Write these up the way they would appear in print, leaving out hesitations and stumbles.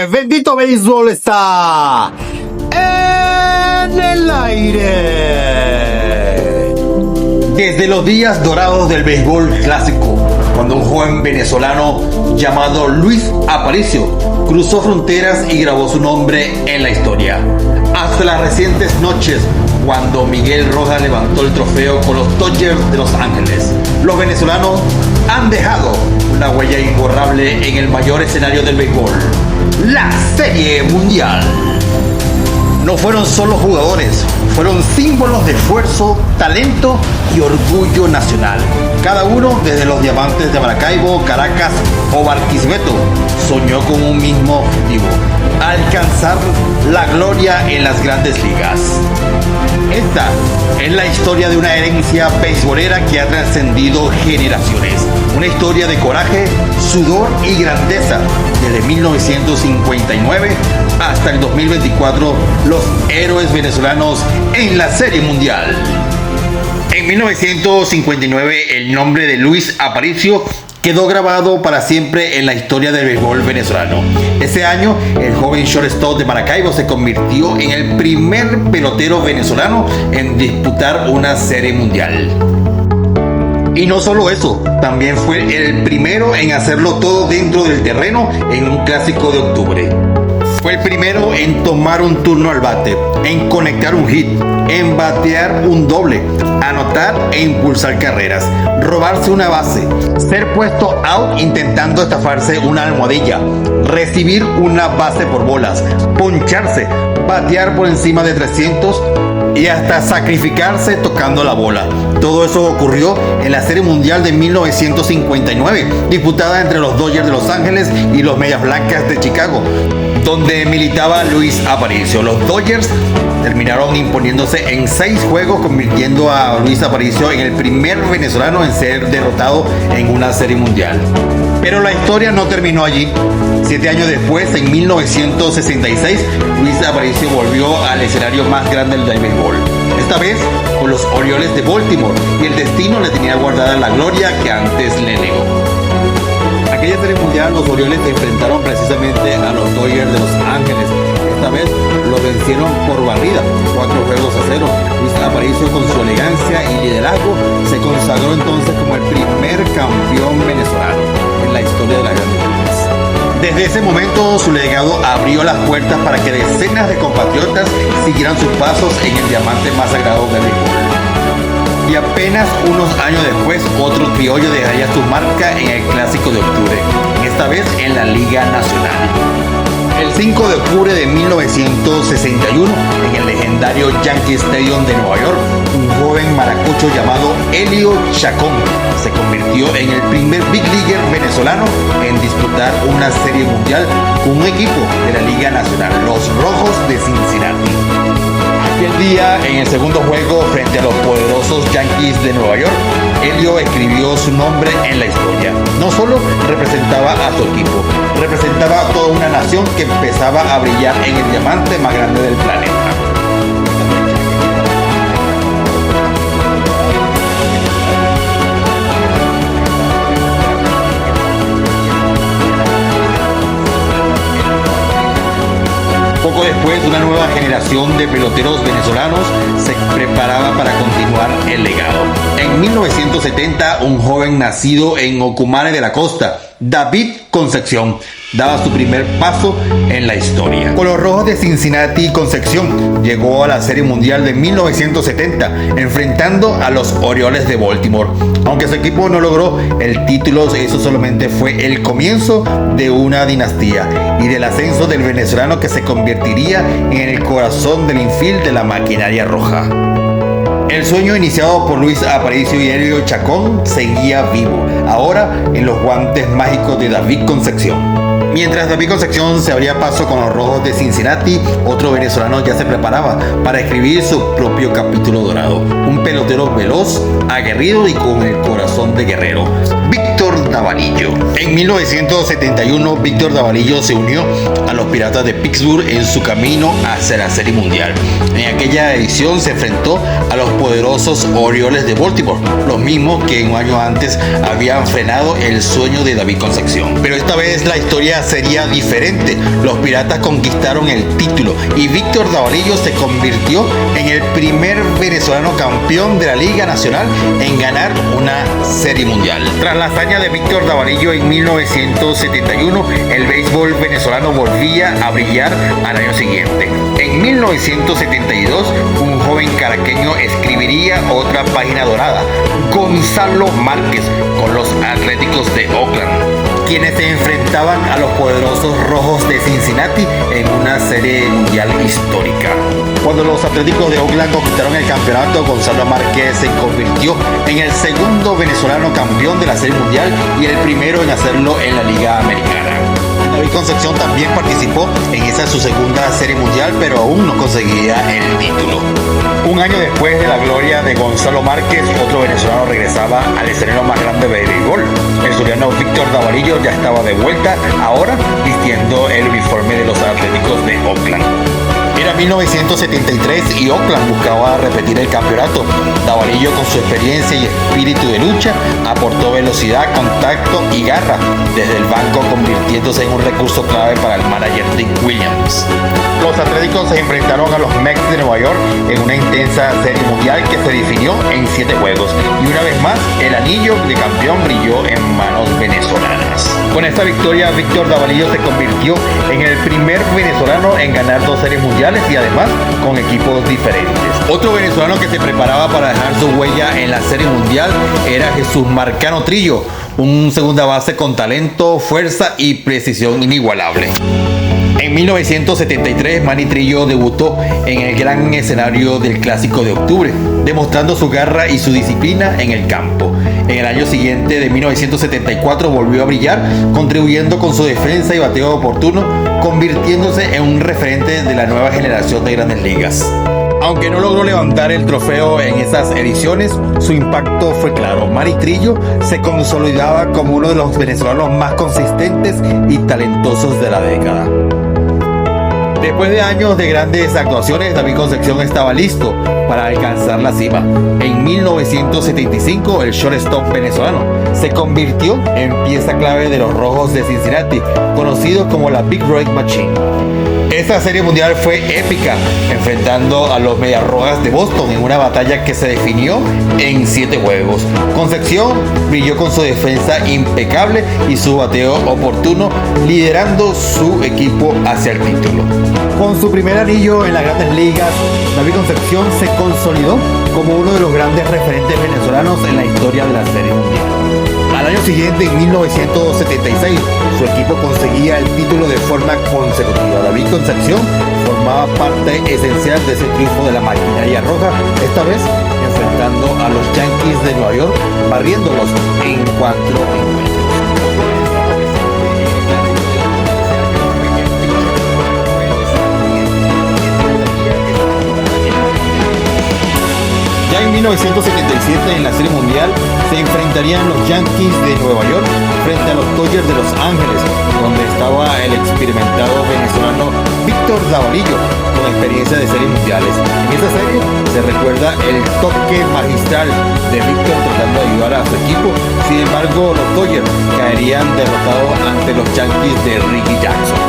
bendito béisbol está en el aire. Desde los días dorados del béisbol clásico, cuando un joven venezolano llamado Luis Aparicio cruzó fronteras y grabó su nombre en la historia, hasta las recientes noches cuando Miguel Rojas levantó el trofeo con los Dodgers de Los Ángeles, los venezolanos han dejado una huella imborrable en el mayor escenario del béisbol, la Serie Mundial. No fueron solo jugadores, fueron símbolos de esfuerzo, talento y orgullo nacional. Cada uno, desde los Diamantes de Maracaibo, Caracas o Barquisimeto, soñó con un mismo objetivo: alcanzar la gloria en las grandes ligas. Esta es la historia de una herencia beisbolera que ha trascendido generaciones. Una historia de coraje, sudor y grandeza. Desde 1959 hasta el 2024, los héroes venezolanos en la Serie Mundial. En 1959, el nombre de Luis Aparicio quedó grabado para siempre en la historia del béisbol venezolano. Ese año, el joven shortstop de Maracaibo se convirtió en el primer pelotero venezolano en disputar una serie mundial. Y no solo eso, también fue el primero en hacerlo todo dentro del terreno en un clásico de octubre. Fue el primero en tomar un turno al bate, en conectar un hit, en batear un doble, anotar e impulsar carreras, robarse una base, ser puesto out intentando estafarse una almohadilla, recibir una base por bolas, poncharse, batear por encima de 300 y hasta sacrificarse tocando la bola. Todo eso ocurrió en la Serie Mundial de 1959, disputada entre los Dodgers de Los Ángeles y los Medias Blancas de Chicago, donde militaba Luis Aparicio. Los Dodgers terminaron imponiéndose en 6 juegos, convirtiendo a Luis Aparicio en el primer venezolano en ser derrotado en una serie mundial. Pero la historia no terminó allí. 7 años después, en 1966, Luis Aparicio volvió al escenario más grande del béisbol. Esta vez con los Orioles de Baltimore, y el destino le tenía guardada la gloria que antes le negó. Aquella serie mundial, los Orioles se enfrentaron precisamente a los Dodgers de Los Ángeles. Esta vez los vencieron por barrida, 4-0. Luis Aparicio, con su elegancia y liderazgo, se consagró entonces como el primer campeón venezolano en la historia de la Grandes Ligas. Desde ese momento, su legado abrió las puertas para que decenas de compatriotas siguieran sus pasos en el diamante más sagrado del béisbol. Y apenas unos años después, otro criollo dejaría su marca en el Clásico de Octubre, esta vez en la Liga Nacional. El 5 de octubre de 1961, en el legendario Yankee Stadium de Nueva York, un joven maracucho llamado Elio Chacón se convirtió en el primer Big Leaguer venezolano en disputar una serie mundial con un equipo de la Liga Nacional, los Rojos de Cincinnati. Aquel día, en el segundo juego frente a los poderosos Yankees de Nueva York, Elio escribió su nombre en la historia. No solo representaba a su equipo, representaba a toda una nación que empezaba a brillar en el diamante más grande del planeta. Poco después, una nueva generación de peloteros venezolanos se preparaba para continuar el legado. En 1970, un joven nacido en Ocumare de la Costa, David Concepción, daba su primer paso en la historia. Con los Rojos de Cincinnati, Concepción llegó a la Serie Mundial de 1970, enfrentando a los Orioles de Baltimore. Aunque su equipo no logró el título, eso solamente fue el comienzo de una dinastía y del ascenso del venezolano que se convertiría en el corazón del infield de la maquinaria roja. El sueño iniciado por Luis Aparicio y Elio Chacón seguía vivo, ahora en los guantes mágicos de David Concepción. Mientras David Concepción se abría paso con los Rojos de Cincinnati, otro venezolano ya se preparaba para escribir su propio capítulo dorado. Un pelotero veloz, aguerrido y con el corazón de guerrero, Víctor Davanillo. En 1971, Víctor Davarillo se unió a los Piratas de Pittsburgh en su camino hacia la Serie Mundial. En aquella edición se enfrentó a los poderosos Orioles de Baltimore, los mismos que un año antes habían frenado el sueño de David Concepción. Pero esta vez la historia sería diferente. Los Piratas conquistaron el título y Víctor Davarillo se convirtió en el primer venezolano campeón de la Liga Nacional en ganar una Serie Mundial. Tras la hazaña de Víctor Davarillo en 1971, el béisbol venezolano volvía a brillar al año siguiente. En 1972, un joven caraqueño escribiría otra página dorada, Gonzalo Márquez, con los Atléticos de Oakland, quienes se enfrentaban a los poderosos Rojos de Cincinnati en una Serie Mundial histórica. Cuando los Atléticos de Oakland conquistaron el campeonato, Gonzalo Márquez se convirtió en el segundo venezolano campeón de la Serie Mundial y el primero en hacerlo en la Liga Americana. David Concepción también participó en esa su segunda Serie Mundial, pero aún no conseguía el título. Un año después de la gloria de Gonzalo Márquez, otro venezolano regresaba al escenario más grande de béisbol. El zuliano Víctor Davarillo ya estaba de vuelta, ahora vistiendo el uniforme de los Atléticos de Oakland. Era 1973 y Oakland buscaba repetir el campeonato. Davarillo, con su experiencia y espíritu de lucha, aportó velocidad, contacto y garra desde el banco, convirtiéndose en un recurso clave para el manager Dick Williams. Los Atléticos se enfrentaron a los Mets de Nueva York en una intensa Serie Mundial que se definió en 7 juegos. Y una vez más, el anillo de campeón brilló en manos venezolanas. Con esta victoria, Víctor Davarillo se convirtió en el primer venezolano en ganar 2 series mundiales y además con equipos diferentes. Otro venezolano que se preparaba para dejar su huella en la Serie Mundial era Jesús Marcano Trillo, un segunda base con talento, fuerza y precisión inigualable. En 1973, Manny Trillo debutó en el gran escenario del Clásico de Octubre, demostrando su garra y su disciplina en el campo. En el año siguiente, de 1974, volvió a brillar, contribuyendo con su defensa y bateo oportuno, convirtiéndose en un referente de la nueva generación de Grandes Ligas. Aunque no logró levantar el trofeo en esas ediciones, su impacto fue claro. Manny Trillo se consolidaba como uno de los venezolanos más consistentes y talentosos de la década. Después de años de grandes actuaciones, David Concepción estaba listo para alcanzar la cima. En 1975, el shortstop venezolano se convirtió en pieza clave de los Rojos de Cincinnati, conocidos como la Big Red Machine. Esta Serie Mundial fue épica, enfrentando a los Medias Rojas de Boston en una batalla que se definió en 7 juegos. Concepción brilló con su defensa impecable y su bateo oportuno, liderando su equipo hacia el título. Con su primer anillo en las Grandes Ligas, David Concepción se consolidó como uno de los grandes referentes venezolanos en la historia de la Serie Mundial. Al año siguiente, en 1976, su equipo conseguía el título de forma consecutiva. David Concepción formaba parte esencial de ese triunfo de la maquinaria roja, esta vez enfrentando a los Yankees de Nueva York, barriéndolos en 4 encuentros. Ya en 1977, en la Serie Mundial, se enfrentarían los Yankees de Nueva York frente a los Dodgers de Los Ángeles, donde estaba el experimentado venezolano Víctor Davarillo, con experiencia de series mundiales. En esta serie se recuerda el toque magistral de Víctor tratando de ayudar a su equipo. Sin embargo, los Dodgers caerían derrotados ante los Yankees de Ricky Jackson.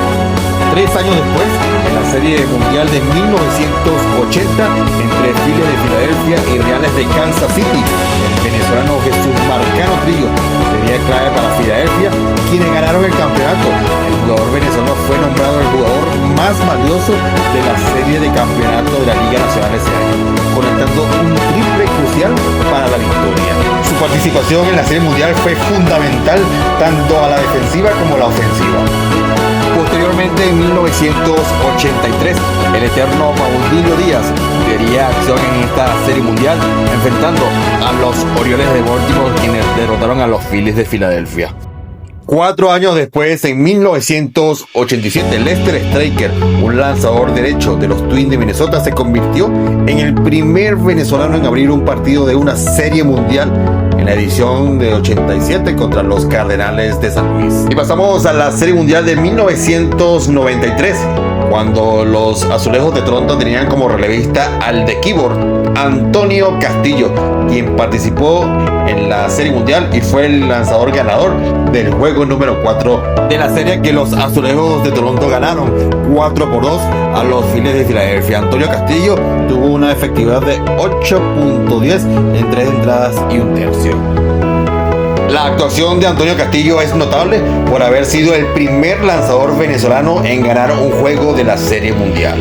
3 años después, en la Serie Mundial de 1980, entre Phillies de Filadelfia y Reales de Kansas City, el venezolano Jesús Marcano Trillo sería clave para Filadelfia, quienes ganaron el campeonato. El jugador venezolano fue nombrado el jugador más valioso de la serie de campeonato de la Liga Nacional ese año, conectando un triple crucial para la victoria. Su participación en la Serie Mundial fue fundamental tanto a la defensiva como a la ofensiva. Posteriormente, en 1983, el eterno Maundilio Díaz vería acción en esta Serie Mundial, enfrentando a los Orioles de Baltimore, quienes derrotaron a los Phillies de Filadelfia. 4 años después, en 1987, Lester Straker, un lanzador derecho de los Twins de Minnesota, se convirtió en el primer venezolano en abrir un partido de una Serie Mundial en la edición de 87 contra los Cardenales de San Luis. Y pasamos a la Serie Mundial de 1993, cuando los Azulejos de Toronto tenían como relevista al de keyboard Antonio Castillo, quien participó en la Serie Mundial y fue el lanzador ganador del juego número 4 de la serie, que los Azulejos de Toronto ganaron 4-2 a los Phillies de Filadelfia. Antonio Castillo tuvo una efectividad de 8.10 en 3 entradas y un tercio. La actuación de Antonio Castillo es notable por haber sido el primer lanzador venezolano en ganar un juego de la Serie Mundial.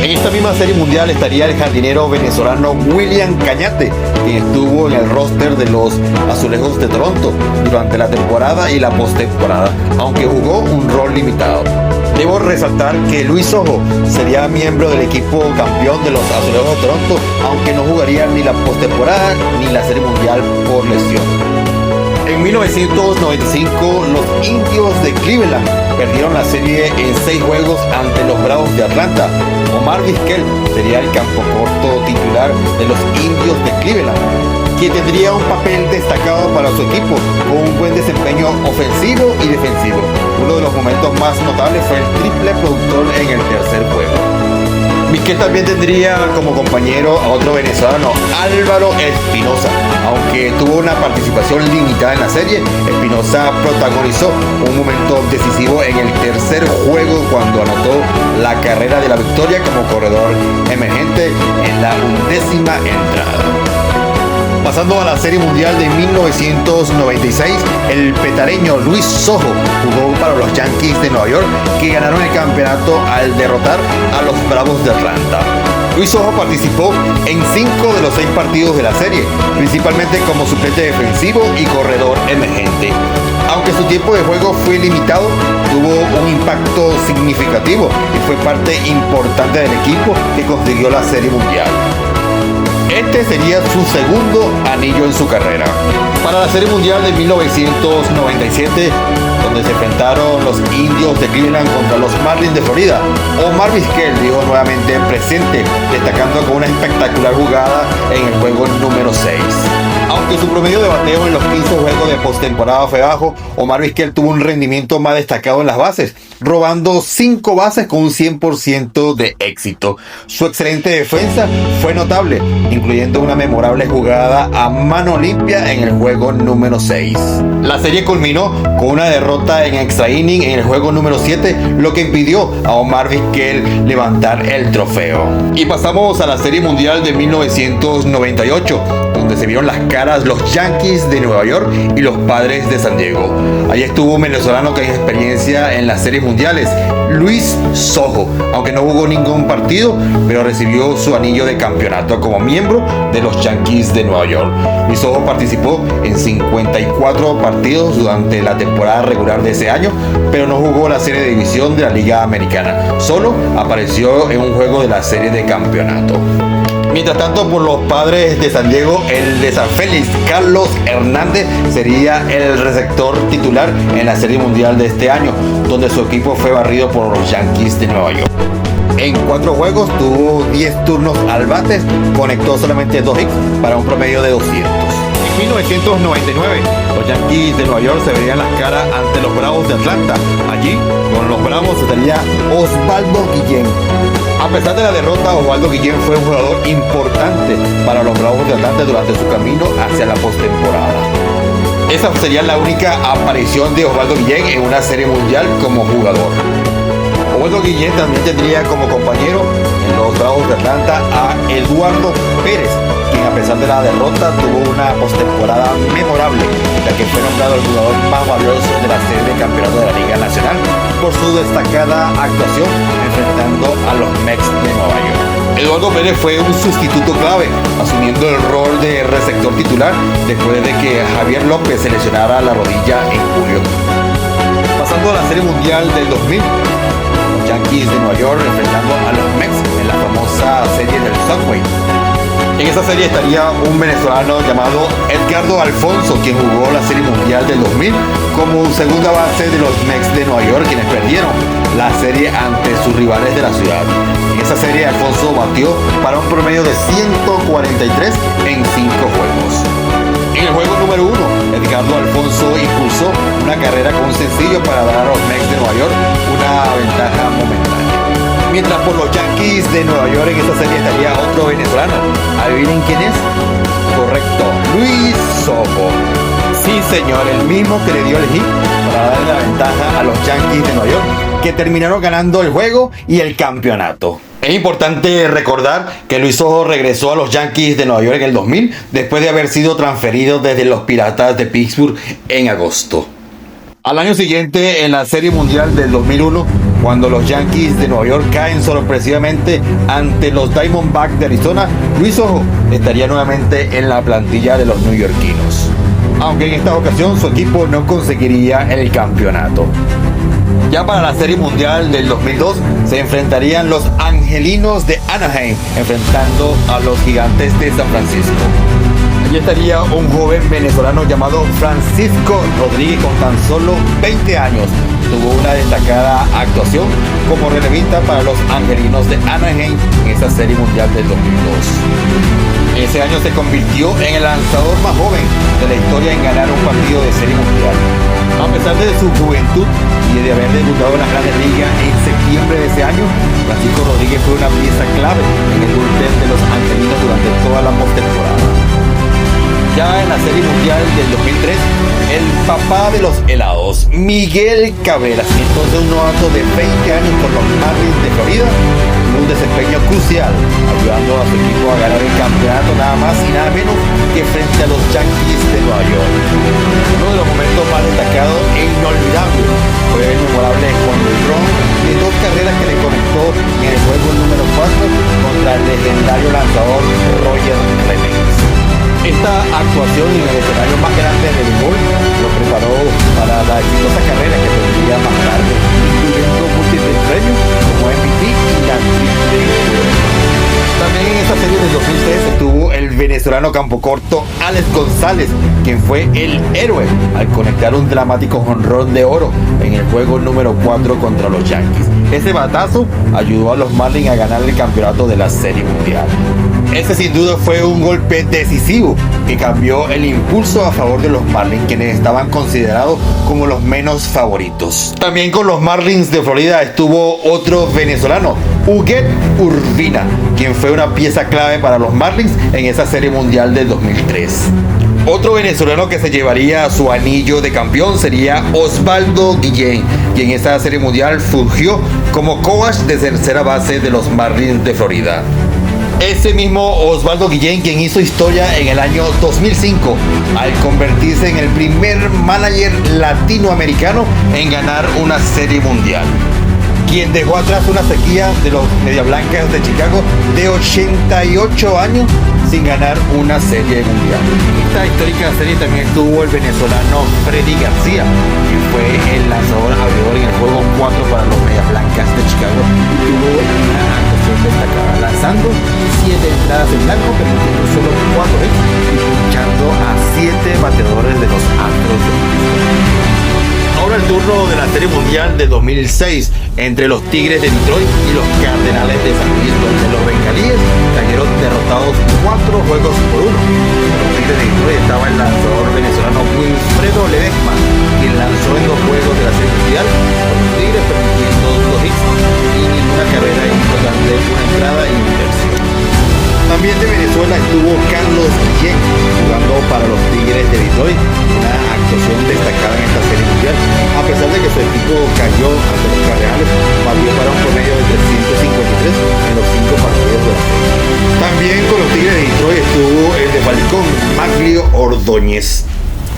En esta misma Serie Mundial estaría el jardinero venezolano William Cañate, quien estuvo en el roster de los Azulejos de Toronto durante la temporada y la postemporada, aunque jugó un rol limitado. Debo resaltar que Luis Sojo sería miembro del equipo campeón de los Azulejos de Toronto, aunque no jugaría ni la postemporada ni la Serie Mundial por lesión. En 1995, los Indios de Cleveland perdieron la serie en 6 juegos ante los Bravos de Atlanta. Omar Vizquel sería el campo corto titular de los Indios de Cleveland, quien tendría un papel destacado para su equipo, con un buen desempeño ofensivo y defensivo. Uno de los momentos más notables fue el triple productor en el tercer juego. Vizquel también tendría como compañero a otro venezolano, Álvaro Espinosa. Aunque tuvo una participación limitada en la serie, Espinosa protagonizó un momento decisivo en el tercer juego cuando anotó la carrera de la victoria como corredor emergente en la 11ª entrada. Pasando a la Serie Mundial de 1996, el petareño Luis Sojo jugó para los Yankees de Nueva York, que ganaron el campeonato al derrotar a los Bravos de Atlanta. Luis Sojo participó en 5 de los 6 partidos de la serie, principalmente como suplente defensivo y corredor emergente. Aunque su tiempo de juego fue limitado, tuvo un impacto significativo y fue parte importante del equipo que consiguió la Serie Mundial. Este sería su segundo anillo en su carrera. Para la Serie Mundial de 1997, donde se enfrentaron los Indios de Cleveland contra los Marlins de Florida, Omar Vizquel dijo nuevamente presente, destacando con una espectacular jugada en el juego número 6. Aunque su promedio de bateo en los 15 juegos de postemporada fue bajo, Omar Vizquel tuvo un rendimiento más destacado en las bases, robando 5 bases con un 100% de éxito. Su excelente defensa fue notable, incluyendo una memorable jugada a mano limpia en el juego número 6. La serie culminó con una derrota en extra inning en el juego número 7, lo que impidió a Omar Vizquel levantar el trofeo. Y pasamos a la Serie Mundial de 1998, donde se vieron las caras los Yankees de Nueva York y los Padres de San Diego. Allí estuvo un venezolano con experiencia en las series mundiales, Luis Sojo, aunque no jugó ningún partido, pero recibió su anillo de campeonato como miembro de los Yankees de Nueva York. Luis Sojo participó en 54 partidos durante la temporada regular de ese año, pero no jugó la serie de división de la Liga Americana. Solo apareció en un juego de la serie de campeonato. Mientras tanto, por los Padres de San Diego, el de San Félix, Carlos Hernández, sería el receptor titular en la Serie Mundial de este año, donde su equipo fue barrido por los Yankees de Nueva York. En 4 juegos tuvo 10 turnos al bate, conectó solamente 2 hits para un promedio de 200. En 1999, los Yankees de Nueva York se verían las caras ante los Bravos de Atlanta. Allí, con los Bravos estaría Osvaldo Guillén. A pesar de la derrota, Osvaldo Guillén fue un jugador importante para los Bravos de Atlanta durante su camino hacia la postemporada. Esa sería la única aparición de Osvaldo Guillén en una serie mundial como jugador. Osvaldo Guillén también tendría como compañero en los Bravos de Atlanta a Eduardo Pérez, quien a pesar de la derrota tuvo una postemporada memorable, ya que fue nombrado el jugador más valioso de la serie de campeonato de la Liga Nacional por su destacada actuación enfrentando a los Mets de Nueva York. Eduardo Pérez fue un sustituto clave, asumiendo el rol de receptor titular después de que Javier López se lesionara la rodilla en julio. Pasando a la Serie Mundial del 2000, los Yankees de Nueva York enfrentando a los Mets en la famosa serie del Subway. En esa serie estaría un venezolano llamado Edgardo Alfonso, quien jugó la Serie Mundial del 2000 como segunda base de los Mets de Nueva York, quienes perdieron la serie ante sus rivales de la ciudad. En esa serie Alfonso batió para un promedio de 143 en 5 juegos. En el juego número 1, Edgardo Alfonso impulsó una carrera con un sencillo para dar a los Mets de Nueva York una ventaja momentánea. Mientras por los Yankees de Nueva York en esta serie estaría otro venezolano. ¿Adivinen quién es? Correcto, Luis Sojo. Sí, señor, el mismo que le dio el hit para darle la ventaja a los Yankees de Nueva York, que terminaron ganando el juego y el campeonato. Es importante recordar que Luis Sojo regresó a los Yankees de Nueva York en el 2000 después de haber sido transferido desde los Piratas de Pittsburgh en agosto. Al año siguiente, en la Serie Mundial del 2001, cuando los Yankees de Nueva York caen sorpresivamente ante los Diamondbacks de Arizona, Luis Sojo estaría nuevamente en la plantilla de los neoyorquinos, aunque en esta ocasión su equipo no conseguiría el campeonato. Ya para la Serie Mundial del 2002 se enfrentarían los Angelinos de Anaheim enfrentando a los Gigantes de San Francisco. Allí estaría un joven venezolano llamado Francisco Rodríguez con tan solo 20 años. Tuvo una destacada actuación como relevista para los Angelinos de Anaheim en esa Serie Mundial del 2002. Ese año se convirtió en el lanzador más joven de la historia en ganar un partido de Serie Mundial. A pesar de su juventud y de haber debutado en la Grandes Ligas en septiembre de ese año, Francisco Rodríguez fue una pieza clave en el bullpen de los Angelinos durante toda la postemporada. Ya en la Serie Mundial del 2003, el papá de los helados, Miguel Cabrera, entonces un novato de 20 años con los Marlins de Florida, tuvo un desempeño crucial, ayudando a su equipo a ganar el campeonato nada más y nada menos que frente a los Yankees de Nueva York. Uno de los momentos más destacados e inolvidables fue el memorable jonrón de 2 carreras que le conectó en el juego número 4 contra el legendario lanzador Roger Clemens. Esta actuación en el escenario más grande del béisbol lo preparó para la exitosa carrera que tendría más tarde, incluyendo múltiples premios como MVP y la Triple A. También en esta serie del 2003 estuvo el venezolano campocorto Alex González, quien fue el héroe al conectar un dramático jonrón de oro en el juego número 4 contra los Yankees. Ese batazo ayudó a los Marlins a ganar el campeonato de la Serie Mundial. Ese sin duda fue un golpe decisivo que cambió el impulso a favor de los Marlins, quienes estaban considerados como los menos favoritos. También con los Marlins de Florida estuvo otro venezolano, Huguet Urbina, quien fue una pieza clave para los Marlins en esa Serie Mundial del 2003. Otro venezolano que se llevaría su anillo de campeón sería Osvaldo Guillén, quien en esa Serie Mundial fungió como coach de tercera base de los Marlins de Florida. Ese mismo Osvaldo Guillén, quien hizo historia en el año 2005 al convertirse en el primer manager latinoamericano en ganar una Serie Mundial, quien dejó atrás una sequía de los Media Blancas de Chicago de 88 años sin ganar una Serie Mundial. En esta histórica serie también estuvo el venezolano Freddy García, quien fue el lanzador abridor en el juego 4 para los Media Blancas de Chicago y tuvo una actuación destacada, lanzando 7 entradas en blanco, permitiendo solo 4 hits y pinchando a 7 bateadores de los Astros de Houston. Ahora el turno de la Serie Mundial de 2006 entre los Tigres de Detroit y los Cardenales de San Luis, donde los bengalíes cayeron derrotados 4 juegos por 1. Los Tigres de Detroit estaba el lanzador venezolano Wilfredo Ledesma, quien lanzó en 2 juegos de la Serie Mundial, con los Tigres permitiendo 2 hits y ninguna carrera en total de una entrada y un tercio. También de Venezuela estuvo Carlos Guillén, jugando para los Tigres de Detroit, una actuación destacada en esta Serie Mundial. A pesar de que su equipo cayó ante los Cardenales, batió para un promedio de 353 en los 5 partidos de la serie. También con los Tigres de Detroit estuvo el de Falcón, Maglio Ordóñez,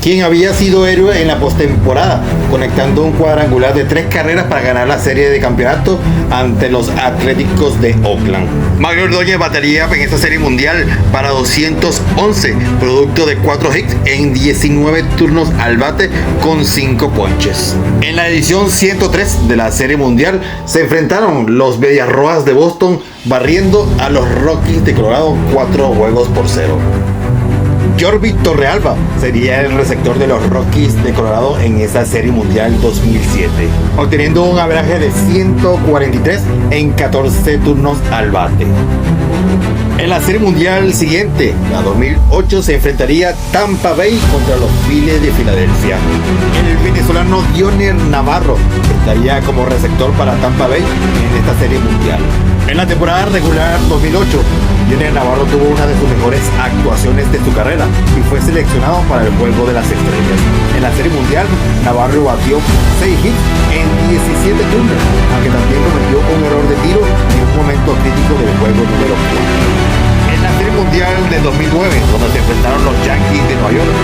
quien había sido héroe en la postemporada, conectando un cuadrangular de 3 carreras para ganar la serie de campeonato ante los Atléticos de Oakland. Maglio Ordóñez batería en esta Serie Mundial para 211, producto de 4 hits en 19 turnos al bate con 5 ponches. En la edición 103 de la Serie Mundial se enfrentaron los Medias Rojas de Boston barriendo a los Rockies de Colorado 4 juegos por 0. Jorvi Torrealba sería el receptor de los Rockies de Colorado en esa Serie Mundial 2007, obteniendo un averaje de 143 en 14 turnos al bate. En la Serie Mundial siguiente, la 2008, se enfrentaría Tampa Bay contra los Phillies de Filadelfia. El venezolano Dioner Navarro estaría como receptor para Tampa Bay en esta Serie Mundial. En la temporada regular 2008, Dioner Navarro tuvo una de sus mejores actuaciones de su carrera y fue seleccionado para el Juego de las Estrellas. En la Serie Mundial, Navarro batió 6 hits en 17 turnos, aunque también cometió un error de tiro en un momento crítico del juego número 4. En la Serie Mundial de 2009, donde se enfrentaron los Yankees de Nueva York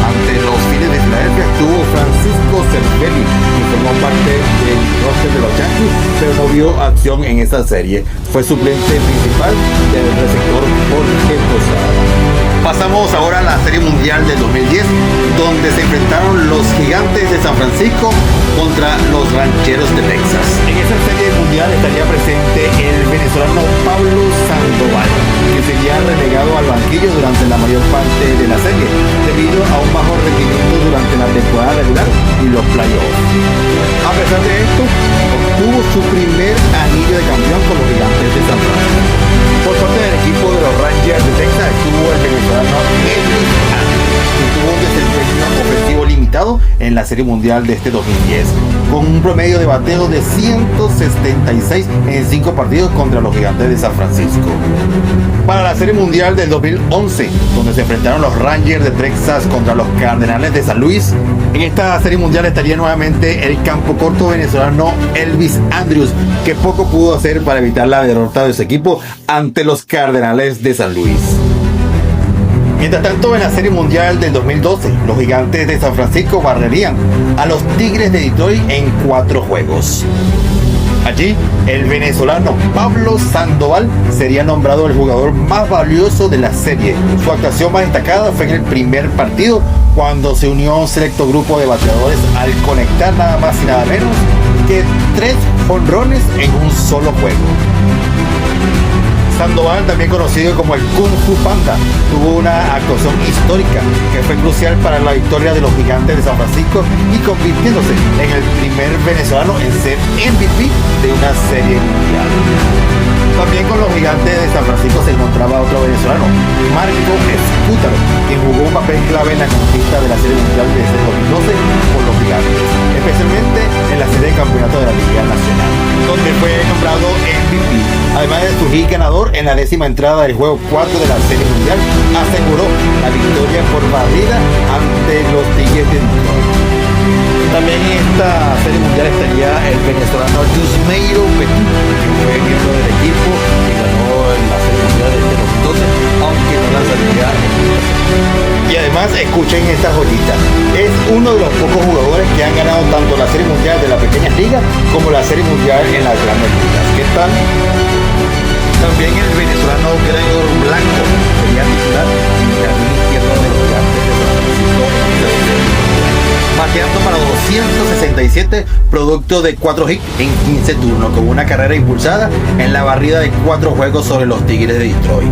ante los Phillies de Filadelfia, estuvo Francisco Cervelli, que formó parte del roster de los Yankees, pero no vio acción en esa serie. Fue suplente principal del receptor Jorge Posada. Pasamos ahora a la Serie Mundial del 2010, donde se enfrentaron los Gigantes de San Francisco contra los Rancheros de Texas. En esa Serie Mundial estaría presente el venezolano Pablo Sandoval, que sería relegado al banquillo durante la mayor parte de la serie, debido a un bajo rendimiento durante la temporada regular y los playoffs. A pesar de esto, obtuvo su primer anillo de campeón con los Gigantes de San Francisco. Por parte del equipo de los Rangers de Texas estuvo el venezolano Elvis Andrus, que tuvo un desempeño ofensivo limitado en la Serie Mundial de este 2010, con un promedio de bateo de 176 en 5 partidos contra los Gigantes de San Francisco. Para la Serie Mundial del 2011, donde se enfrentaron los Rangers de Texas contra los Cardenales de San Luis, en esta Serie Mundial estaría nuevamente el campo corto venezolano Elvis Andrus, que poco pudo hacer para evitar la derrota de su equipo ante los Cardenales de San Luis. Mientras tanto, en la Serie Mundial del 2012, los Gigantes de San Francisco barrerían a los Tigres de Detroit en 4 juegos. Allí, el venezolano Pablo Sandoval sería nombrado el jugador más valioso de la serie. Su actuación más destacada fue en el primer partido, cuando se unió a un selecto grupo de bateadores al conectar nada más y nada menos que 3 jonrones en un solo juego. Sandoval, también conocido como el Kung Fu Panda, tuvo una actuación histórica que fue crucial para la victoria de los Gigantes de San Francisco y convirtiéndose en el primer venezolano en ser MVP de una serie mundial. También con los Gigantes de San Francisco se encontraba otro venezolano, Marco Escútaro, quien jugó un papel clave en la conquista de la Serie Mundial desde 2012 por los Gigantes, especialmente en la serie de campeonato de la Liga Nacional, donde fue nombrado MVP. Además de su hit ganador en la 10ª entrada del juego 4 de la Serie Mundial, aseguró la victoria por barrida ante los Tigres de Detroit. También en esta Serie Mundial estaría el venezolano Yusmeiro Petit, que fue miembro del equipo que ganó la Serie Mundial desde 2012, aunque no lanzaría y además, escuchen esta joyita, es uno de los pocos jugadores que han ganado tanto la Serie Mundial de las pequeñas ligas como la Serie Mundial en las grandes ligas. ¿Qué tal? También el venezolano Gregor Blanco sería titular en el jardín izquierdo de los Gigantes de San Francisco, bateando para 267, producto de 4 hits en 15 turnos, con una carrera impulsada en la barrida de 4 juegos sobre los Tigres de Detroit.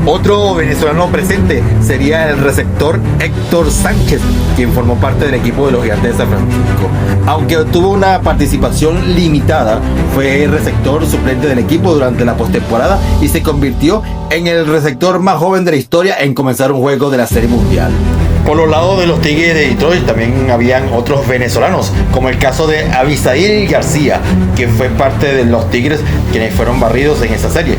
Otro venezolano presente sería el receptor Héctor Sánchez, quien formó parte del equipo de los Gigantes de San Francisco. Aunque tuvo una participación limitada, fue receptor suplente del equipo durante la postemporada y se convirtió en el receptor más joven de la historia en comenzar un juego de la Serie Mundial. Por los lados de los Tigres de Detroit también habían otros venezolanos, como el caso de Abisail García, que fue parte de los Tigres quienes fueron barridos en esa serie.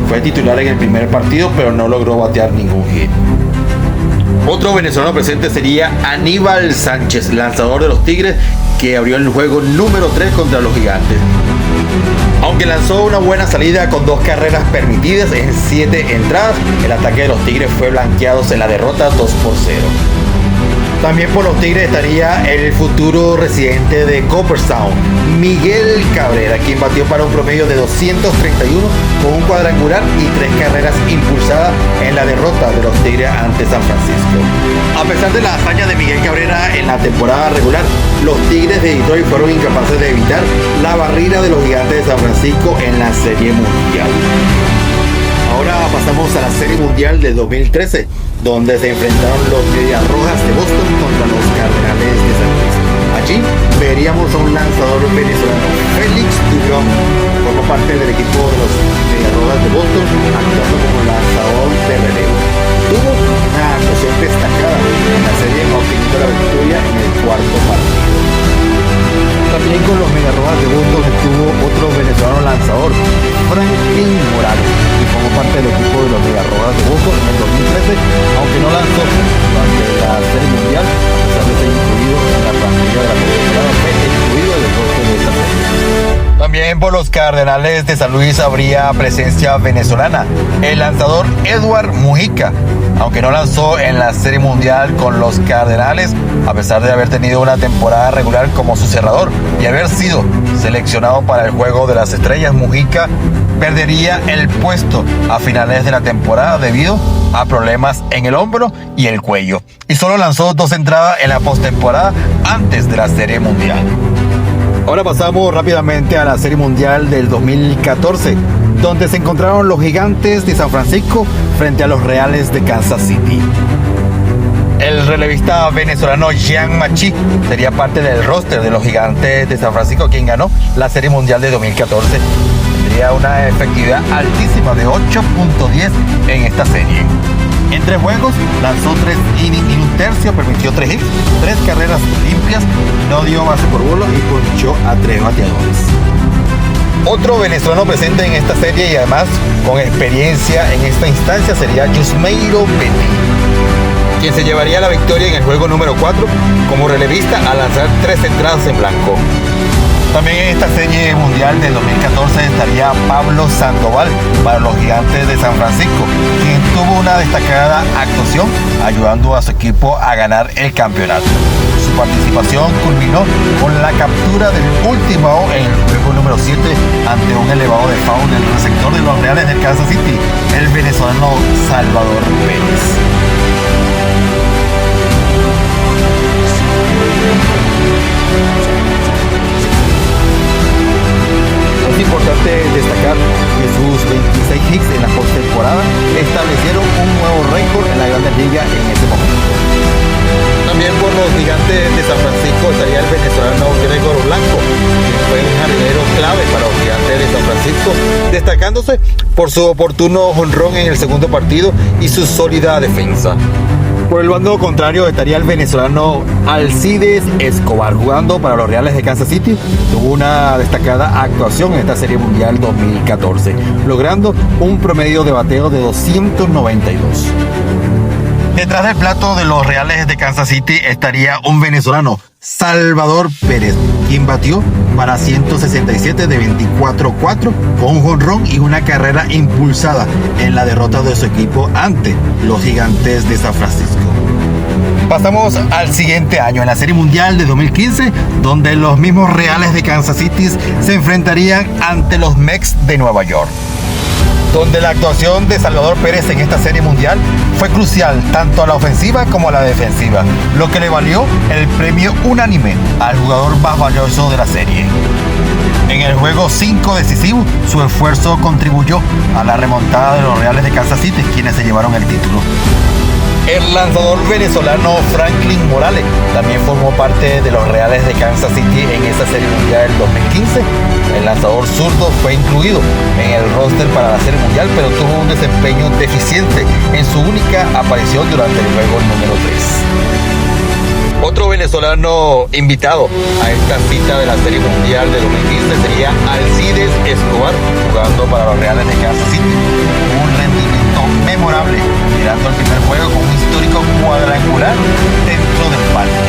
Fue titular en el primer partido, pero no logró batear ningún hit. Otro venezolano presente sería Aníbal Sánchez, lanzador de los Tigres, que abrió el juego número 3 contra los Gigantes. Aunque lanzó una buena salida con 2 carreras permitidas en 7 entradas, el ataque de los Tigres fue blanqueado en la derrota 2-0. También por los Tigres estaría el futuro residente de Cooperstown, Miguel Cabrera, quien batió para un promedio de 231 con un cuadrangular y 3 carreras impulsadas en la derrota de los Tigres ante San Francisco. A pesar de la hazaña de Miguel Cabrera en la temporada regular, los Tigres de Detroit fueron incapaces de evitar la barrida de los Gigantes de San Francisco en la Serie Mundial. Ahora pasamos a la Serie Mundial de 2013, donde se enfrentaron los Medias Rojas de Boston contra los Cardenales de San Luis. Allí veríamos a un lanzador venezolano, Félix Dubón, formó parte del equipo de los Medias Rojas de Boston, actuando como lanzador de relevo. Tuvo una actuación destacada en la serie, obteniendo la victoria en el cuarto partido. También con los Medias Rojas de Boston estuvo otro venezolano lanzador, Franklin Morales, que formó parte del equipo de los Medias Rojas de Boston en el 2013, aunque no lanzó durante la Serie Mundial, a pesar de ser incluido en la plantilla de la temporada, fue incluido en el roster de esta serie. También por los Cardenales de San Luis habría presencia venezolana, el lanzador Edward Mujica, aunque no lanzó en la Serie Mundial con los Cardenales, a pesar de haber tenido una temporada regular como su cerrador y haber sido seleccionado para el Juego de las Estrellas. Mujica perdería el puesto a finales de la temporada debido a problemas en el hombro y el cuello, y solo lanzó 2 entradas en la postemporada antes de la Serie Mundial. Ahora pasamos rápidamente a la Serie Mundial del 2014, donde se encontraron los Gigantes de San Francisco frente a los Reales de Kansas City. El relevista venezolano Jean Machi sería parte del roster de los Gigantes de San Francisco, quien ganó la Serie Mundial de 2014. Tendría una efectividad altísima de 8.10 en esta serie. En 3 juegos lanzó 3 innings y un tercio, permitió 3 hits, 3 carreras limpias, no dio base por bola y ponchó a 3 bateadores. Otro venezolano presente en esta serie y además con experiencia en esta instancia sería Yusmeiro Petit, quien se llevaría la victoria en el juego número 4 como relevista al lanzar 3 entradas en blanco. También en esta serie mundial del 2014 estaría Pablo Sandoval para los Gigantes de San Francisco, quien tuvo una destacada actuación ayudando a su equipo a ganar el campeonato. Su participación culminó con la captura del último out en el juego número 7 ante un elevado de foul del receptor de los Reales de Kansas City, el venezolano Salvador Pérez. Es importante destacar que sus 26 hits en la postemporada establecieron un nuevo récord en la Grandes Ligas en ese momento. También por los Gigantes de San Francisco estaría el venezolano Gregor Blanco, quien fue un jardinero clave para los Gigantes de San Francisco, destacándose por su oportuno jonrón en el segundo partido y su sólida defensa. Por el bando contrario estaría el venezolano Alcides Escobar, jugando para los Reales de Kansas City. Tuvo una destacada actuación en esta Serie Mundial 2014, logrando un promedio de bateo de 292. Detrás del plato de los Reales de Kansas City estaría un venezolano, Salvador Pérez, quien batió para 167 de 24-4 con un jonrón y una carrera impulsada en la derrota de su equipo ante los Gigantes de San Francisco. Pasamos al siguiente año, en la Serie Mundial de 2015, donde los mismos Reales de Kansas City se enfrentarían ante los Mets de Nueva York, donde la actuación de Salvador Pérez en esta Serie Mundial fue crucial tanto a la ofensiva como a la defensiva, lo que le valió el premio unánime al jugador más valioso de la serie. En el juego 5 decisivo, su esfuerzo contribuyó a la remontada de los Reales de Kansas City, quienes se llevaron el título. El lanzador venezolano Franklin Morales también formó parte de los Reales de Kansas City en esa Serie Mundial del 2015. El lanzador zurdo fue incluido en el roster para la Serie Mundial, pero tuvo un desempeño deficiente en su única aparición durante el juego número 3. Otro venezolano invitado a esta cita de la Serie Mundial de 2015 sería Alcides Escobar, jugando para los Reales de Kansas City. Un rendimiento memorable, tirando el primer juego con un histórico cuadrangular dentro del parque.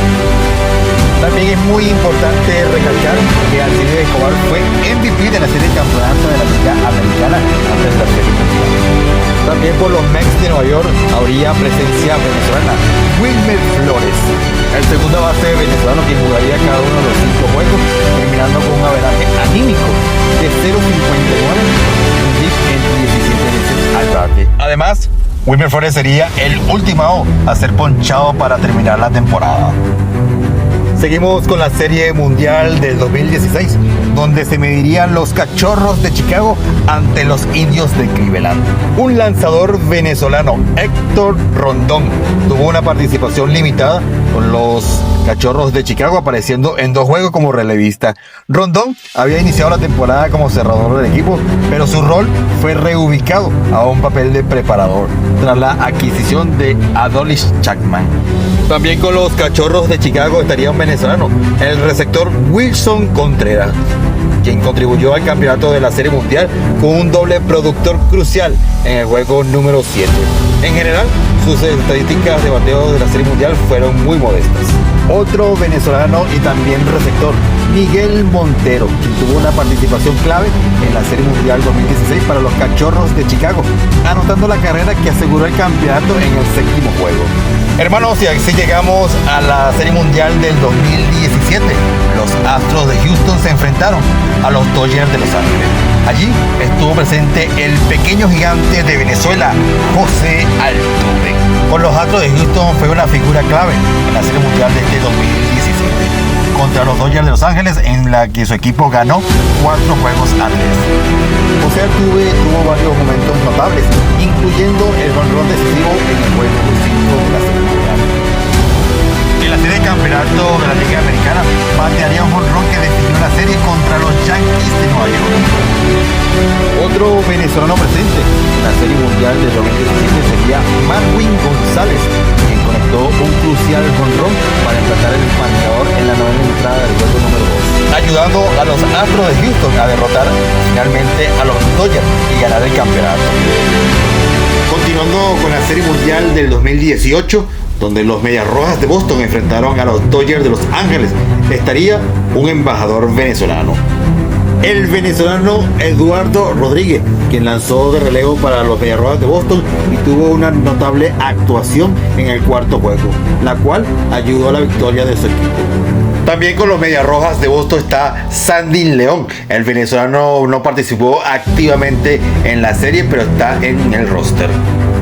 También es muy importante recalcar que Alcides Escobar fue MVP de la serie de campeonato de la Liga Americana antes de la Serie Mundial. También por los Mets de Nueva York habría presencia venezolana, Wilmer Flores, el segundo base venezolano, quien jugaría cada uno de los 5 juegos, terminando con un averaje anímico de 0.59 en 17 veces al bate. Además, Wilmer Flores sería el último a ser ponchado para terminar la temporada. Seguimos con la Serie Mundial del 2016, donde se medirían los Cachorros de Chicago ante los Indios de Cleveland. Un lanzador venezolano, Héctor Rondón, tuvo una participación limitada con los Cachorros de Chicago, apareciendo en 2 juegos como relevista. Rondón había iniciado la temporada como cerrador del equipo, pero su rol fue reubicado a un papel de preparador tras la adquisición de Adolis Chapman. También con los Cachorros de Chicago estaría un venezolano, el receptor Wilson Contreras, quien contribuyó al campeonato de la Serie Mundial con un doble productor crucial en el juego número 7. En general, sus estadísticas de bateo de la Serie Mundial fueron muy modestas. Otro venezolano y también receptor, Miguel Montero, quien tuvo una participación clave en la Serie Mundial 2016 para los Cachorros de Chicago, anotando la carrera que aseguró el campeonato en el 7º juego. Hermanos, y así llegamos a la Serie Mundial del 2017. Los Astros de Houston se enfrentaron a los Dodgers de Los Ángeles. Allí estuvo presente el pequeño gigante de Venezuela, José Altuve. Con los Astros de Houston fue una figura clave en la Serie Mundial de este 2017 contra los Dodgers de Los Ángeles, en la que su equipo ganó 4 juegos a 3. José Altuve tuvo varios momentos notables, incluyendo el jonrón decisivo en el juego 5 de la Serie Mundial. En la serie de campeonato de la Liga Americana, batearía un jonrón que definió la serie contra los Yankees de Nueva York. Otro venezolano presente en la Serie Mundial del 2017 sería Marwin González, quien conectó un crucial jonrón para empatar el marcador en la 9ª entrada del juego número 2, ayudando a los Astros de Houston a derrotar finalmente a los Dodgers y ganar el campeonato. Continuando con la Serie Mundial del 2018, donde los Medias Rojas de Boston enfrentaron a los Dodgers de Los Ángeles, estaría un embajador venezolano, el venezolano Eduardo Rodríguez, quien lanzó de relevo para los Medias Rojas de Boston y tuvo una notable actuación en el 4º juego, la cual ayudó a la victoria de su equipo. También con los Medias Rojas de Boston está Sandy León. El venezolano no participó activamente en la serie, pero está en el roster.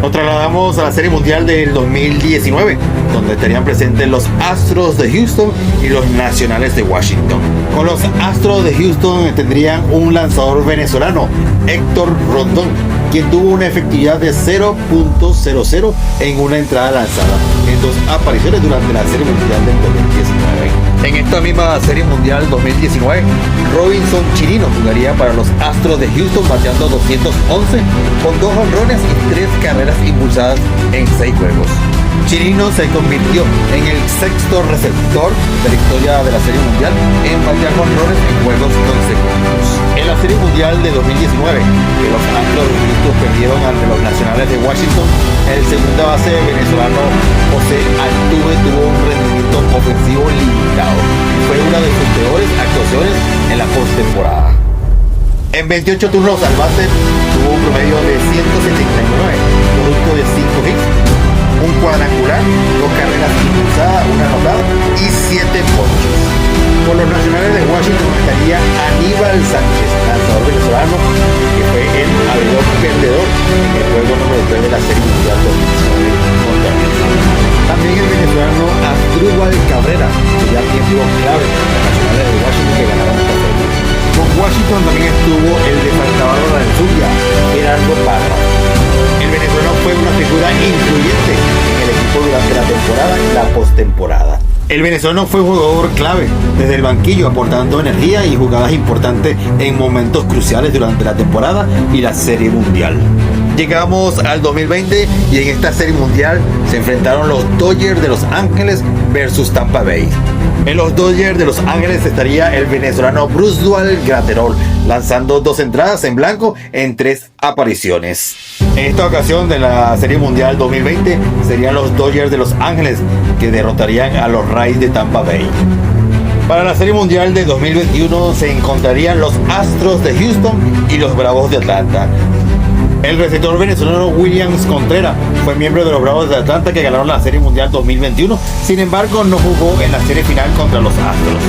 Nos trasladamos a la Serie Mundial del 2019, donde estarían presentes los Astros de Houston y los Nacionales de Washington. Con los Astros de Houston tendrían un lanzador venezolano, Héctor Rondón, quien tuvo una efectividad de 0.00 en una entrada lanzada en 2 apariciones durante la Serie Mundial del 2019. En esta misma Serie Mundial 2019, Robinson Chirino jugaría para los Astros de Houston, bateando 211 con 2 jonrones y 3 carreras impulsadas en 6 juegos. Chirino se convirtió en el 6º receptor de la historia de la Serie Mundial en batear jonrones en juegos consecutivos. En la Serie Mundial de 2019, que los Astros de Houston perdieron ante los Nacionales de Washington, el segunda base venezolano José Altuve tuvo un rendimiento ofensivo limitado. Fue una de sus peores actuaciones en la postemporada. En 28 turnos al bate tuvo un promedio de 179, producto de 5 hits, un cuadrangular, 2 carreras impulsadas, una anotada y 7 ponches. Por los Nacionales de Washington estaría Aníbal Sánchez, lanzador venezolano, que fue el abridor perdedor en el juego número 3 de la Serie Mundial 2019 contra Venezuela. También el venezolano Asdrúbal Cabrera, que ya tiempo clave en los Nacionales de Washington que ganaron esta serie. Con Washington también estuvo el de Santa Bárbara del Zulia, Gerardo Parra. El venezolano fue una figura influyente en el equipo durante la temporada y la postemporada. El venezolano fue un jugador clave desde el banquillo, aportando energía y jugadas importantes en momentos cruciales durante la temporada y la Serie Mundial. Llegamos al 2020 y en esta Serie Mundial se enfrentaron los Dodgers de Los Ángeles versus Tampa Bay. En los Dodgers de Los Ángeles estaría el venezolano Brusdúal Graterol, lanzando 2 entradas en blanco en 3 apariciones. En esta ocasión de la Serie Mundial 2020 serían los Dodgers de Los Ángeles que derrotarían a los Rays de Tampa Bay. Para la Serie Mundial de 2021 se encontrarían los Astros de Houston y los Bravos de Atlanta. El receptor venezolano Williams Contreras fue miembro de los Bravos de Atlanta que ganaron la Serie Mundial 2021, sin embargo no jugó en la serie final contra los Astros.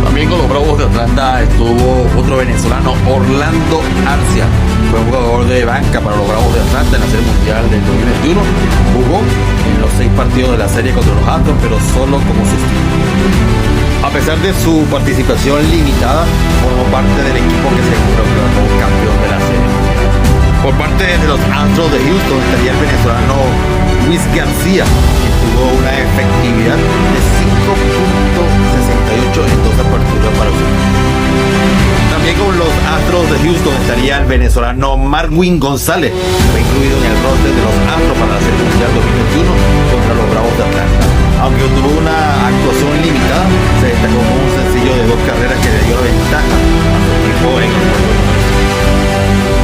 También con los Bravos de Atlanta estuvo otro venezolano, Orlando Arcia. Fue un jugador de banca para los Bravos de Atlanta en la Serie Mundial del 2021. Jugó en los 6 partidos de la serie contra los Astros, pero solo como sustituto. A pesar de su participación limitada, formó parte del equipo que se proclamó campeón de la serie. Por parte de los Astros de Houston estaría el venezolano Luis García, que tuvo una efectividad de 5.68 en 2 aperturas para su equipo. También con los Astros de Houston estaría el venezolano Marwin González, que fue incluido en el roster de los Astros para la Serie Mundial 2021 contra los Bravos de Atlanta. Aunque tuvo una actuación limitada, se destacó con un sencillo de 2 carreras que le dio la ventaja a su equipo en el juego.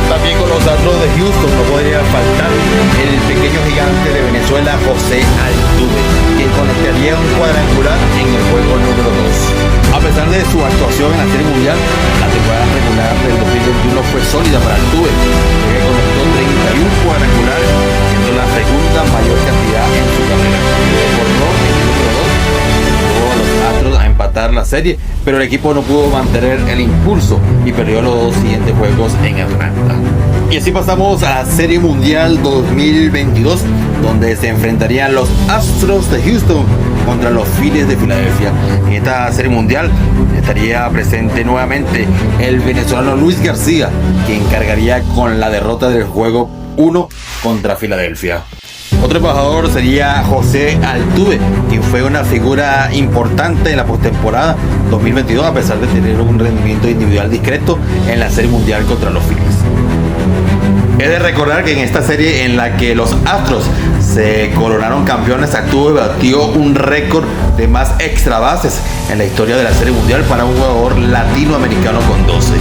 También con los Astros de Houston no podría faltar el pequeño gigante de Venezuela, José Altuve, quien conectaría un cuadrangular en el juego número 2. A pesar de su actuación en la Serie Mundial, la temporada regular del 2021 fue sólida para Altuve, que conectó 31 cuadrangulares, siendo la segunda mayor cantidad en su carrera. Recordó en el número 2, llevó a los Astros a empatar la serie, pero el equipo no pudo mantener el impulso y perdió los 2 siguientes juegos en Atlanta. Y así pasamos a la Serie Mundial 2022, donde se enfrentarían los Astros de Houston contra los Phillies de Filadelfia. En esta Serie Mundial estaría presente nuevamente el venezolano Luis García, quien cargaría con la derrota del juego 1 contra Filadelfia. Otro embajador sería José Altuve, quien fue una figura importante en la postemporada 2022 a pesar de tener un rendimiento individual discreto en la Serie Mundial contra los Phillies. Es de recordar que en esta serie en la que los Astros se coronaron campeones, Altuve batió un récord de más extra bases en la historia de la Serie Mundial para un jugador latinoamericano con 12.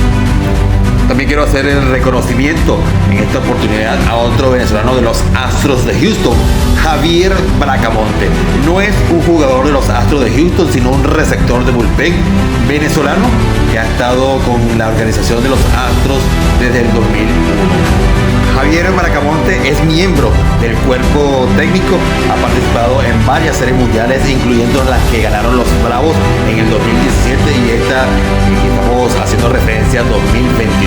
También quiero hacer el reconocimiento en esta oportunidad a otro venezolano de los Astros de Houston, Javier Bracamonte. No es un jugador de los Astros de Houston, sino un receptor de bullpen venezolano que ha estado con la organización de los Astros desde el 2001. Javier Bracamonte es miembro del cuerpo técnico, ha participado en varias series mundiales, incluyendo las que ganaron los Bravos en el 2017 y esta estamos haciendo referencia a 2022.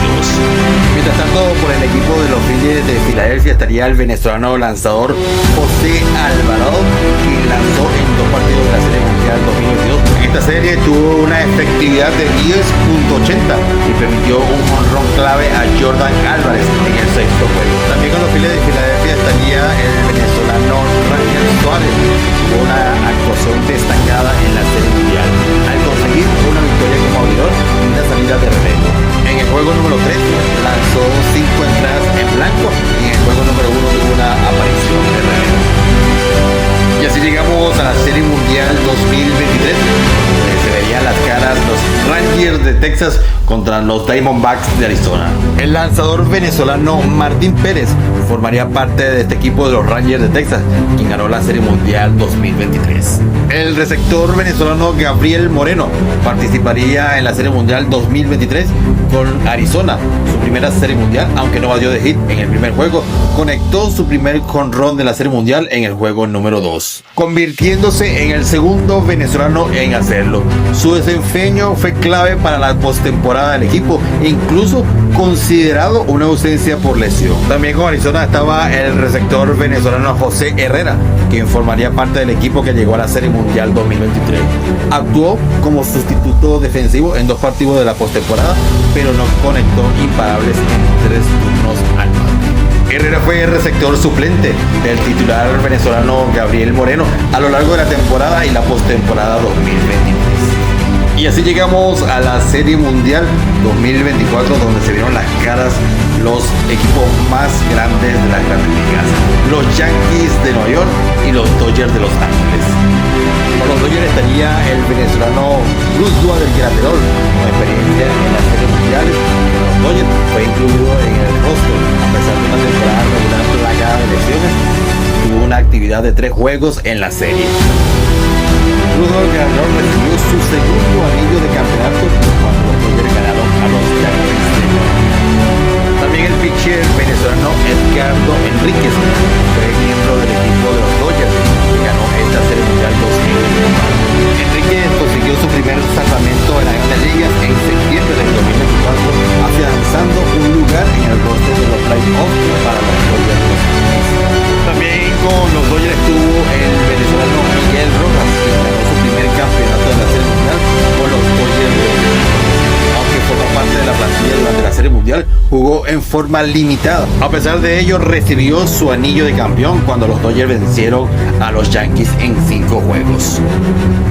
Mientras tanto, por el equipo de los Phillies de Filadelfia estaría el venezolano lanzador José Alvarado, quien lanzó en 2 partidos de la Serie Mundial 2022. En esta serie tuvo una efectividad de 10.80 y permitió un jonrón clave a Jordan Álvarez en el 6º juego. También con los Phillies de Filadelfia estaría el venezolano Ranger Suárez, que tuvo una actuación destacada en la Serie Mundial al conseguir una victoria como abridor y una salida de relevo. En el juego número 3 lanzó 5 entradas en blanco y en el juego número 1 tuvo una aparición de relevo. Y así llegamos a la Serie Mundial 2023, donde se verían las caras los Rangers de Texas contra los Diamondbacks de Arizona. El lanzador venezolano Martín Pérez formaría parte de este equipo de los Rangers de Texas, quien ganó la Serie Mundial 2023. El receptor venezolano Gabriel Moreno participaría en la Serie Mundial 2023 con Arizona, su primera Serie Mundial, aunque no batió de hit en el primer juego. Conectó su primer jonrón de la Serie Mundial en el juego número 2, convirtiéndose en el segundo venezolano en hacerlo. Su desempeño fue clave para la postemporada del equipo, incluso considerado una ausencia por lesión. También con Arizona estaba el receptor venezolano José Herrera, quien formaría parte del equipo que llegó a la Serie Mundial 2023. Actuó como sustituto defensivo en 2 partidos de la postemporada, pero no conectó imparables en 3 turnos al bate. Herrera fue el receptor suplente del titular venezolano Gabriel Moreno a lo largo de la temporada y la postemporada 2023. Y así llegamos a la Serie Mundial 2024, donde se vieron las caras los equipos más grandes de las grandes ligas: los Yankees de Nueva York y los Dodgers de Los Ángeles. Con los Dodgers estaría el venezolano Cruz Dúa del Granderol, con experiencia en las series mundiales. Los Dodgers fue incluido en el roster a pesar de una temporada regular plagada de lesiones. Tuvo una actividad de 3 juegos en la serie. Cruz Dúa del Granderol recibió su segundo anillo de campeonato cuando los Dodgers ganaron a los Yankees de Nueva York. También el pitcher venezolano Edgardo Enríquez fue miembro del equipo de los Dodgers que ganó esta Serie Mundial 2024. Enríquez consiguió su primer salvamento en la Mundial jugó en forma limitada. A pesar de ello, recibió su anillo de campeón cuando los Dodgers vencieron a los Yankees en 5 juegos.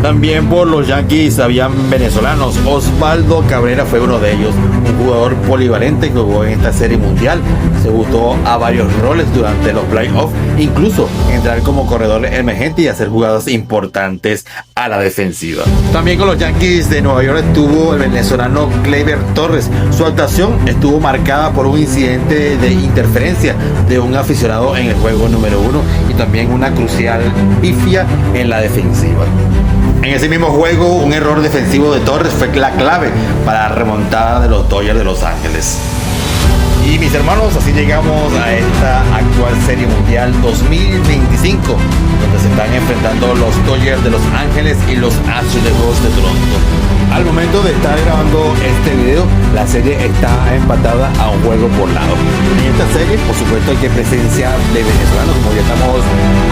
También por los Yankees habían venezolanos. Osvaldo Cabrera fue uno de ellos, un jugador polivalente que jugó en esta serie mundial. Se ajustó a varios roles durante los playoffs, incluso entrar como corredor emergente y hacer jugadas importantes a la defensiva. También con los Yankees de Nueva York estuvo el venezolano Gleyber Torres. Su actuación estuvo marcada por un incidente de interferencia de un aficionado en el juego número 1 y también una crucial pifia en la defensiva. En ese mismo juego, un error defensivo de Torres fue la clave para la remontada de los Dodgers de Los Ángeles. Y mis hermanos, así llegamos a esta actual Serie Mundial 2025, donde se están enfrentando los Dodgers de Los Ángeles y los Azulejos de Toronto. Al momento de estar grabando este video, la serie está empatada a un juego por lado. En esta serie, por supuesto, hay que presencia de venezolanos, como ya estamos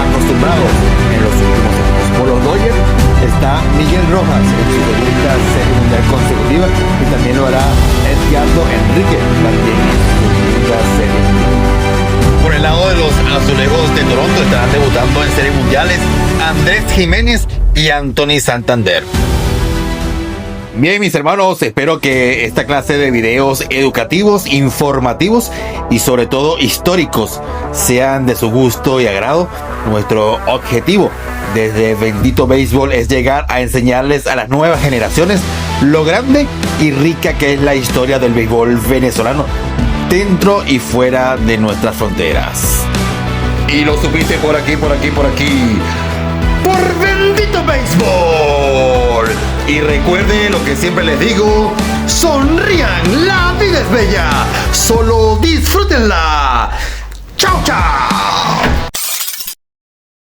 acostumbrados en los últimos años. Por los Dodgers está Miguel Rojas en su segunda Serie Mundial consecutiva y también lo hará Edgardo Enrique también en su segunda Serie Mundial. Por el lado de los Azulejos de Toronto estarán debutando en series mundiales Andrés Jiménez y Anthony Santander. Bien, mis hermanos, espero que esta clase de videos educativos, informativos y sobre todo históricos sean de su gusto y agrado. Nuestro objetivo desde Bendito Béisbol es llegar a enseñarles a las nuevas generaciones lo grande y rica que es la historia del béisbol venezolano dentro y fuera de nuestras fronteras. Y lo supiste por aquí, por Bendito Béisbol. Y recuerden lo que siempre les digo: sonrían, la vida es bella, solo disfrútenla. ¡Chao, chao!